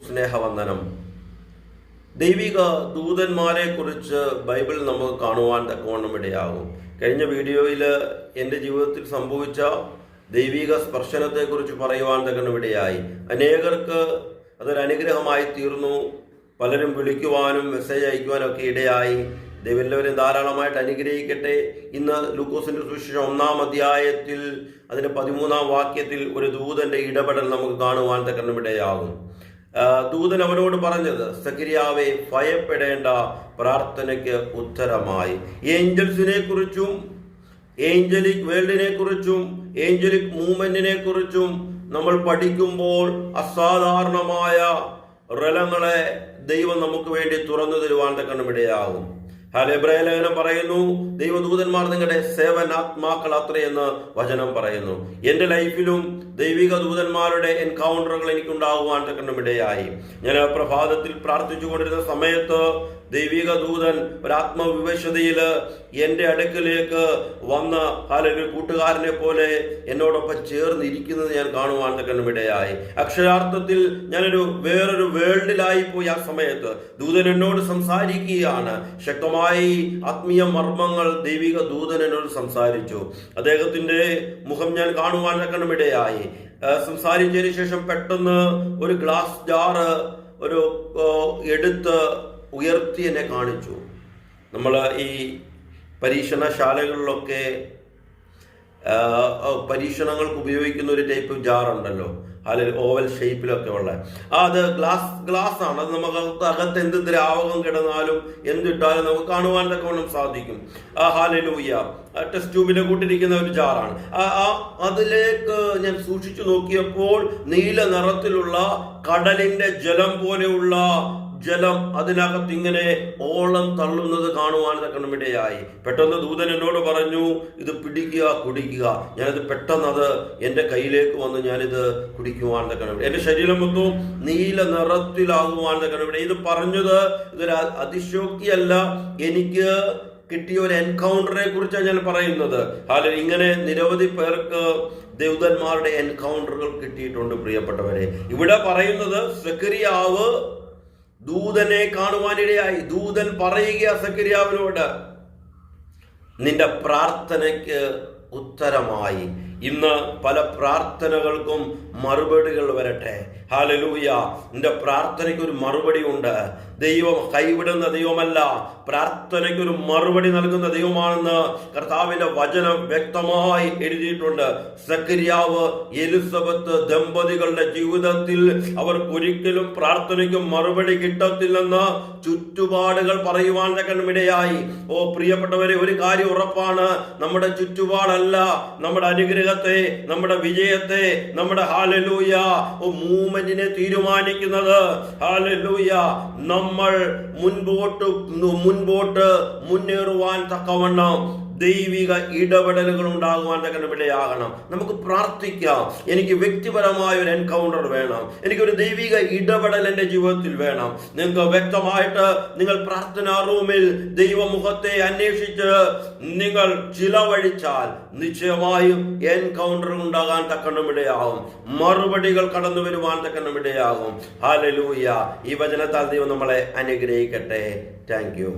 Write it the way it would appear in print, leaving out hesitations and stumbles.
സ്നേഹവന്ദനം. ദൈവിക ദൂതന്മാരെ കുറിച്ച് ബൈബിൾ നമുക്ക് കാണുവാൻ തക്കവണ്ണം ഇടയാകും. കഴിഞ്ഞ വീഡിയോയിൽ എൻ്റെ ജീവിതത്തിൽ സംഭവിച്ച ദൈവിക സ്പർശനത്തെക്കുറിച്ച് പറയുവാൻ തക്കവണ്ണം ഇടയായി. അനേകർക്ക് അതൊരു അനുഗ്രഹമായി തീർന്നു. പലരും വിളിക്കുവാനും മെസ്സേജ് അയക്കുവാനും ഒക്കെ ഇടയായി. ദൈവം എല്ലാവരും ധാരാളമായിട്ട് അനുഗ്രഹിക്കട്ടെ. ഇന്ന് ലൂക്കോസിന്റെ സുവിശേഷം 1-ാം അധ്യായത്തിൽ അതിന്റെ 13-ാം വാക്യത്തിൽ ഒരു ദൂതന്റെ ഇടപെടൽ നമുക്ക് കാണുവാൻ തക്കവണ്ണം ഇടയാകും. ദൂതൻ അവനോട് പറഞ്ഞത്, സഖരിയാവേ, ഭയപ്പെടേണ്ട, പ്രാർത്ഥനയ്ക്ക് ഉത്തരമായി. ഏഞ്ചൽസിനെ കുറിച്ചും ഏഞ്ചലിക് വേൾഡിനെ കുറിച്ചും ഏഞ്ചലിക് മൂവ്മെന്റിനെ കുറിച്ചും നമ്മൾ പഠിക്കുമ്പോൾ അസാധാരണമായ റലങ്ങളെ ദൈവം നമുക്ക് വേണ്ടി തുറന്നു തരുവാൻ തക്കവണ്ണം ഇടയാകും. എബ്രായ ലേഖനം പറയുന്നു, ദൈവദൂതന്മാർ നിങ്ങളുടെ സേവനാത്മാക്കൾ അത്രയെന്ന് വചനം പറയുന്നു. എൻ്റെ ലൈഫിലും ദൈവിക ദൂതന്മാരുടെ എൻകൗണ്ടറുകൾ എനിക്കുണ്ടാകുവാൻ തക്കവണ്ണം ഇടയായി. ഞാൻ പ്രഭാതത്തിൽ പ്രാർത്ഥിച്ചുകൊണ്ടിരുന്ന സമയത്ത് ദൈവിക ദൂതൻ ഒരാത്മവിവശതയിൽ എൻ്റെ അടുക്കലേക്ക് വന്ന് ഒരു കൂട്ടുകാരനെ പോലെ എന്നോടൊപ്പം ചേർന്നിരിക്കുന്നത് ഞാൻ കാണുവാൻ തക്കവണ്ണം ഇടയായി. അക്ഷരാർത്ഥത്തിൽ ഞാനൊരു വേറൊരു വേൾഡിലായി പോയി. ആ സമയത്ത് ദൂതൻ എന്നോട് സംസാരിക്കുകയാണ്. ശക്തമായി ആത്മീയ മർമ്മങ്ങൾ ദൈവിക ദൂതൻ എന്നോട് സംസാരിച്ചു. അദ്ദേഹത്തിന്റെ മുഖം ഞാൻ കാണുവാൻ തക്കവണ്ണം ഇടയായി. സംസാരിച്ചതിന് ശേഷം പെട്ടെന്ന് ഒരു ഗ്ലാസ് ജാറ് എടുത്ത് ഉയർത്തി എന്നെ കാണിച്ചു. നമ്മൾ ഈ പരീക്ഷണശാലകളിലൊക്കെ പരീക്ഷണങ്ങൾക്ക് ഉപയോഗിക്കുന്ന ഒരു ടൈപ്പ് ജാറുണ്ടല്ലോ, അതിൽ ഓവൽ ഷേപ്പിലൊക്കെ ഉള്ള അത് ഗ്ലാസ് ആണ്. അത് നമുക്ക് അകത്ത് എന്ത് ദ്രാവകം കിടന്നാലും എന്തിട്ടാലും നമുക്ക് കാണുവാൻ തക്കവണ്ണം സാധിക്കും. ഹല്ലേലൂയ. ടെസ്റ്റ് ട്യൂബിലെ കൂട്ടിരിക്കുന്ന ഒരു ജാറാണ്. അതിലേക്ക് ഞാൻ സൂക്ഷിച്ചു നോക്കിയപ്പോൾ നീല നിറത്തിലുള്ള കടലിന്റെ ജലം പോലെയുള്ള ജലം അതിനകത്ത് ഇങ്ങനെ ഓളം തള്ളുന്നത് കാണുവാൻ തക്കവണ്ണം ഇടയായി. പെട്ടെന്ന് ദൂതൻ എന്നോട് പറഞ്ഞു, ഇത് പിടിക്കുക, കുടിക്കുക. ഞാനത് പെട്ടെന്ന് എൻ്റെ കയ്യിലേക്ക് വന്ന് ഞാനിത് കുടിക്കുവാൻ തക്കവണ്ണം. എൻ്റെ ശരീരം മൊത്തം നീല നിറത്തിലാകുവാൻ തക്കവണ്ണം. ഇത് പറഞ്ഞത് ഇതൊരു അതിശോക്തിയല്ല, എനിക്ക് കിട്ടിയ ഒരു എൻകൗണ്ടറെ കുറിച്ചാണ് ഞാൻ പറയുന്നത്. ഇങ്ങനെ നിരവധി പേർക്ക് ദൂതന്മാരുടെ എൻകൗണ്ടറുകൾ കിട്ടിയിട്ടുണ്ട് പ്രിയപ്പെട്ടവരെ. ഇവിടെ പറയുന്നത് സഖരിയാവ് ദൂതനെ കാണുവാനിടയായി. ദൂതൻ പറയുക സഖരിയാവിനോട്, നിന്റെ പ്രാർത്ഥനയ്ക്ക് ഉത്തരമായി. ഇന്ന് പല പ്രാർത്ഥനകൾക്കും മറുപടികൾ വരട്ടെ. ഹല്ലേലൂയ. നിന്റെ പ്രാർത്ഥനയ്ക്ക് ഒരു മറുപടി ഉണ്ട്. ദൈവം കൈവിടുന്ന ദൈവമല്ല, പ്രാർത്ഥനയ്ക്ക് ഒരു മറുപടി നൽകുന്ന ദൈവമാണെന്ന് കർത്താവിന്റെ വചനം വ്യക്തമായി എഴുതിയിട്ടുണ്ട്. സഖരിയാവ് എലിസബത്ത് ദമ്പതികളുടെ ജീവിതത്തിൽ അവർക്കൊരിക്കലും പ്രാർത്ഥനയ്ക്ക് മറുപടി കിട്ടത്തില്ലെന്ന് ചുറ്റുപാടുകൾ പറയുവാൻ തക്കവണ്ണം ഇടയായി. പ്രിയപ്പെട്ടവരെ, ഒരു കാര്യം ഉറപ്പാണ്, നമ്മുടെ ചുറ്റുപാടല്ല നമ്മുടെ അനുഗ്രഹത്തെ, നമ്മുടെ വിജയത്തെ, നമ്മുടെ ഹല്ലേലൂയ മൂവ്മെന്റിനെ തീരുമാനിക്കുന്നത്. ഹല്ലേലൂയ. നമ്മൾ മുൻപോട്ട് മുന്നേറുവാൻ തക്കവണ്ണം ദൈവിക ഇടപെടലുകൾ ഉണ്ടാകുവാൻ തക്കവണ്ണം ഇടയാകണം. നമുക്ക് പ്രാർത്ഥിക്കാം, എനിക്ക് വ്യക്തിപരമായ ഒരു എൻകൗണ്ടർ വേണം, എനിക്കൊരു ദൈവിക ഇടപെടൽ എൻ്റെ ജീവിതത്തിൽ വേണം. നിങ്ങൾക്ക് വ്യക്തമായിട്ട് നിങ്ങൾ പ്രാർത്ഥനാ റൂമിൽ ദൈവമുഖത്തെ അന്വേഷിച്ച് നിങ്ങൾ ചിലവഴിച്ചാൽ നിശ്ചയമായും എൻകൗണ്ടർ ഉണ്ടാകാൻ തക്കവണ്ണം ഇടയാകും. മറുപടികൾ കടന്നു വരുവാൻ തക്കവണ്ണം ഇടയാകും. ഹല്ലേലൂയ. ഈ വചനത്താൽ ദൈവം നമ്മളെ അനുഗ്രഹിക്കട്ടെ. Thank you.